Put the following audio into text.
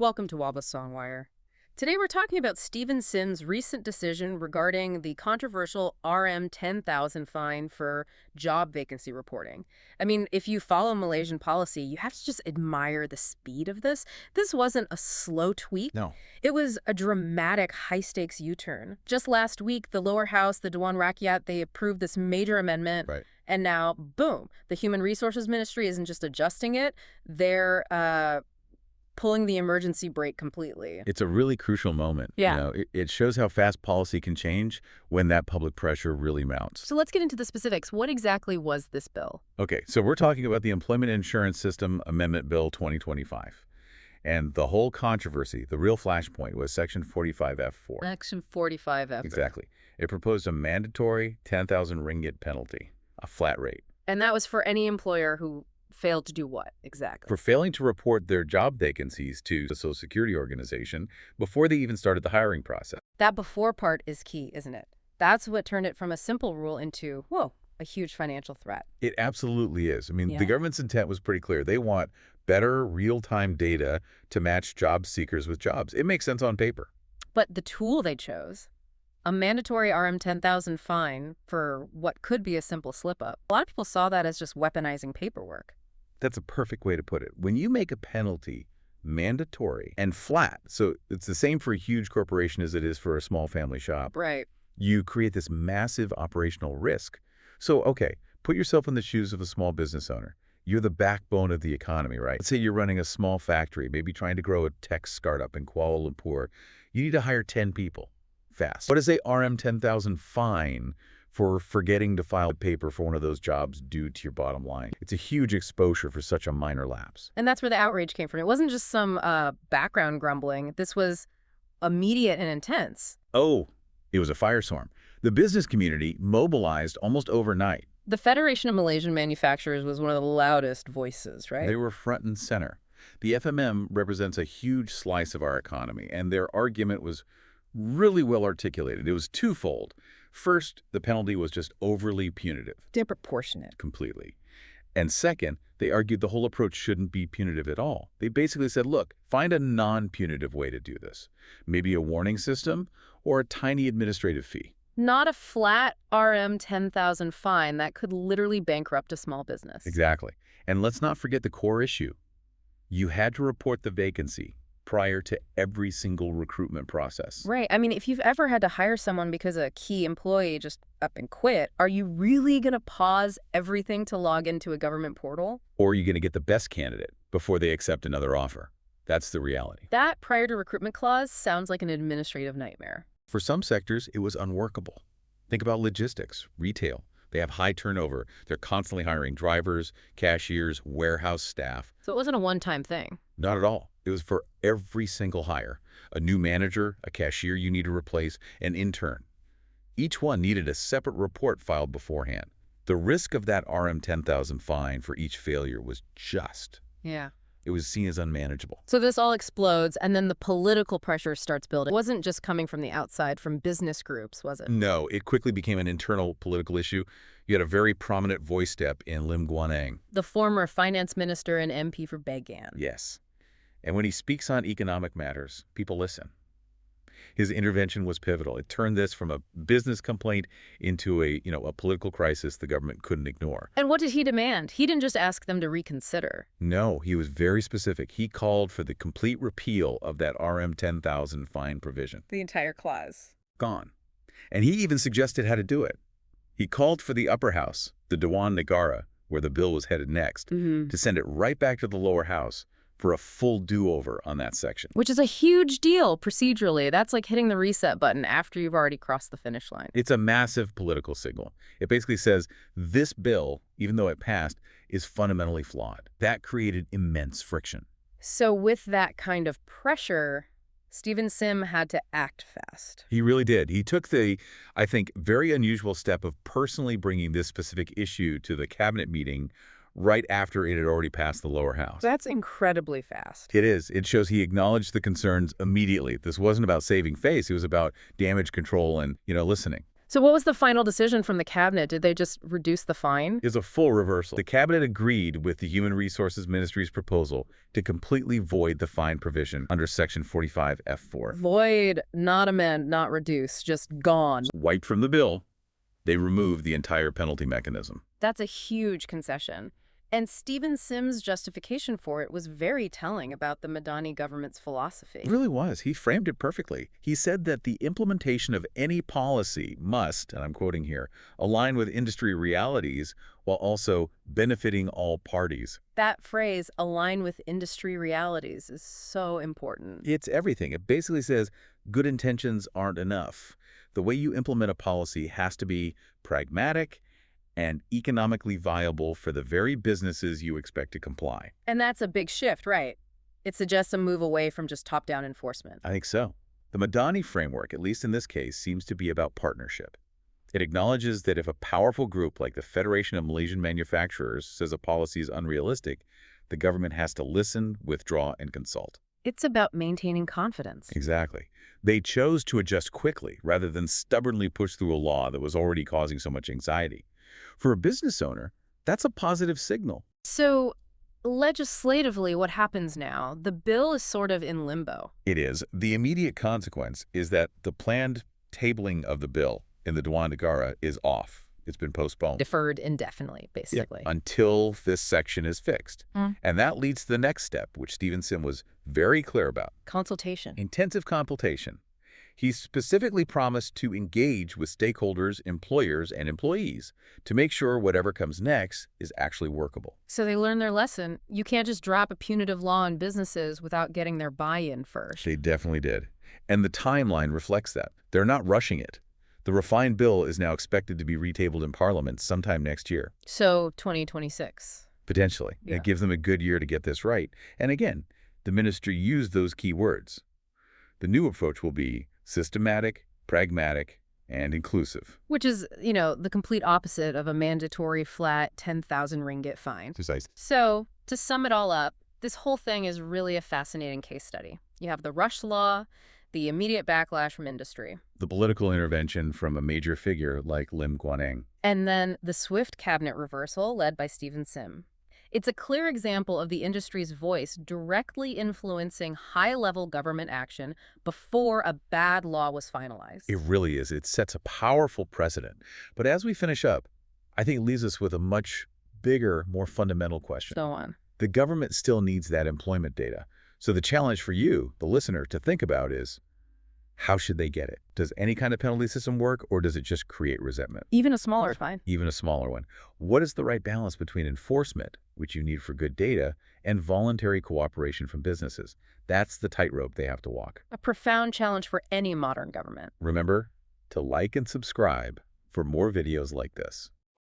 Welcome to Waba's Songwire. Today we're talking about Stephen Sim's recent decision regarding the controversial RM10,000 fine for job vacancy reporting. I mean, if you follow Malaysian policy, you have to just admire the speed of this. This wasn't a slow tweak. No. It was a dramatic high-stakes U-turn. Just last week, the lower house, the Dewan Rakyat, they approved this major amendment. Right. And now, boom, the Human Resources Ministry isn't just adjusting it, they're pulling the emergency brake completely. It's a really crucial moment. Yeah. It shows how fast policy can change when that public pressure really mounts. So let's get into the specifics. What exactly was this bill? Okay, so we're talking about the Employment Insurance System Amendment Bill 2025. And the whole controversy, the real flashpoint, was Section 45F4. Section 45F. Exactly. It proposed a mandatory 10,000 ringgit penalty, a flat rate. And that was for any employer who failed to do what exactly? For failing to report their job vacancies to the Social Security Organization before they even started the hiring process. That before part is key, isn't it? That's what turned it from a simple rule into, whoa, a huge financial threat. It absolutely is. I mean, Yeah. The government's intent was pretty clear. They want better real-time data to match job seekers with jobs. It makes sense on paper. But the tool they chose, a mandatory RM10,000 fine for what could be a simple slip-up, a lot of people saw that as just weaponizing paperwork. That's a perfect way to put it. When you make a penalty mandatory and flat, so it's the same for a huge corporation as it is for a small family shop, Right. you create this massive operational risk. So, okay, put yourself in the shoes of a small business owner. You're the backbone of the economy, right? Let's say you're running a small factory, maybe trying to grow a tech startup in Kuala Lumpur. You need to hire 10 people fast. What is a RM10,000 fine for forgetting to file paper for one of those jobs due to your bottom line? It's a huge exposure for such a minor lapse. And that's where the outrage came from. It wasn't just some background grumbling. This was immediate and intense. Oh, it was a firestorm. The business community mobilized almost overnight. The Federation of Malaysian Manufacturers was one of the loudest voices, right? They were front and center. The FMM represents a huge slice of our economy, and their argument was really well articulated. It was twofold. First, the penalty was just overly punitive. Disproportionate. Completely. And second, they argued the whole approach shouldn't be punitive at all. They basically said, look, find a non-punitive way to do this. Maybe a warning system or a tiny administrative fee. Not a flat RM10,000 fine that could literally bankrupt a small business. Exactly. And let's not forget the core issue. You had to report the vacancy prior to every single recruitment process. Right. I mean, if you've ever had to hire someone because a key employee just up and quit, are you really going to pause everything to log into a government portal? Or are you going to get the best candidate before they accept another offer? That's the reality. That prior to recruitment clause sounds like an administrative nightmare. For some sectors, it was unworkable. Think about logistics, retail. They have high turnover. They're constantly hiring drivers, cashiers, warehouse staff. So it wasn't a one-time thing. Not at all. It was for every single hire. A new manager, a cashier you need to replace, an intern. Each one needed a separate report filed beforehand. The risk of that RM10,000 fine for each failure was just. Yeah. It was seen as unmanageable. So this all explodes, and then the political pressure starts building. It wasn't just coming from the outside, from business groups, was it? No, it quickly became an internal political issue. You had a very prominent voice step in Lim Guan Eng. The former finance minister and MP for Bagan. Yes. And when he speaks on economic matters, people listen. His intervention was pivotal. It turned this from a business complaint into a political crisis the government couldn't ignore. And what did he demand? He didn't just ask them to reconsider. No, he was very specific. He called for the complete repeal of that RM10,000 fine provision. The entire clause. Gone. And he even suggested how to do it. He called for the upper house, the Dewan Negara, where the bill was headed next, to send it right back to the lower house for a full do-over on that section. Which is a huge deal procedurally. That's like hitting the reset button after you've already crossed the finish line. It's a massive political signal. It basically says this bill, even though it passed, is fundamentally flawed. That created immense friction. So with that kind of pressure, Stephen Sim had to act fast. He really did. He took the, I think, very unusual step of personally bringing this specific issue to the cabinet meeting right after it had already passed the lower house. That's incredibly fast. It is. It shows he acknowledged the concerns immediately. This wasn't about saving face. It was about damage control and, listening. So what was the final decision from the cabinet? Did they just reduce the fine? Is a full reversal. The cabinet agreed with the Human Resources Ministry's proposal to completely void the fine provision under Section 45F4. Void, not amend, not reduce, just gone. Wiped from the bill, they removed the entire penalty mechanism. That's a huge concession. And Stephen Sims' justification for it was very telling about the Madani government's philosophy. It really was. He framed it perfectly. He said that the implementation of any policy must, and I'm quoting here, align with industry realities while also benefiting all parties. That phrase, align with industry realities, is so important. It's everything. It basically says good intentions aren't enough. The way you implement a policy has to be pragmatic and economically viable for the very businesses you expect to comply. And that's a big shift, right? It suggests a move away from just top-down enforcement. I think so. The Madani framework, at least in this case, seems to be about partnership. It acknowledges that if a powerful group like the Federation of Malaysian Manufacturers says a policy is unrealistic, the government has to listen, withdraw, and consult. It's about maintaining confidence. Exactly. They chose to adjust quickly rather than stubbornly push through a law that was already causing so much anxiety. For a business owner, that's a positive signal. So, legislatively, what happens now? The bill is sort of in limbo. It is. The immediate consequence is that the planned tabling of the bill in the Dewan Negara is off. It's been postponed. Deferred indefinitely, basically. Yeah, until this section is fixed. And that leads to the next step, which Stephen Sim was very clear about. Consultation. Intensive consultation. He specifically promised to engage with stakeholders, employers, and employees to make sure whatever comes next is actually workable. So they learned their lesson. You can't just drop a punitive law on businesses without getting their buy-in first. They definitely did. And the timeline reflects that. They're not rushing it. The refined bill is now expected to be retabled in Parliament sometime next year. So 2026. Potentially. Yeah. It gives them a good year to get this right. And again, the ministry used those key words. The new approach will be systematic, pragmatic, and inclusive. Which is, the complete opposite of a mandatory flat 10,000 ringgit fine. Precisely. So, to sum it all up, this whole thing is really a fascinating case study. You have the rush law, the immediate backlash from industry, The political intervention from a major figure like Lim Guan Eng. and then the swift cabinet reversal led by Stephen Sim. It's a clear example of the industry's voice directly influencing high-level government action before a bad law was finalized. It really is. It sets a powerful precedent. But as we finish up, I think it leaves us with a much bigger, more fundamental question. So on. The government still needs that employment data. So the challenge for you, the listener, to think about is, how should they get it? Does any kind of penalty system work, or does it just create resentment? Even a smaller fine. Even a smaller one. What is the right balance between enforcement, which you need for good data, and voluntary cooperation from businesses? That's the tightrope they have to walk. A profound challenge for any modern government. Remember to like and subscribe for more videos like this.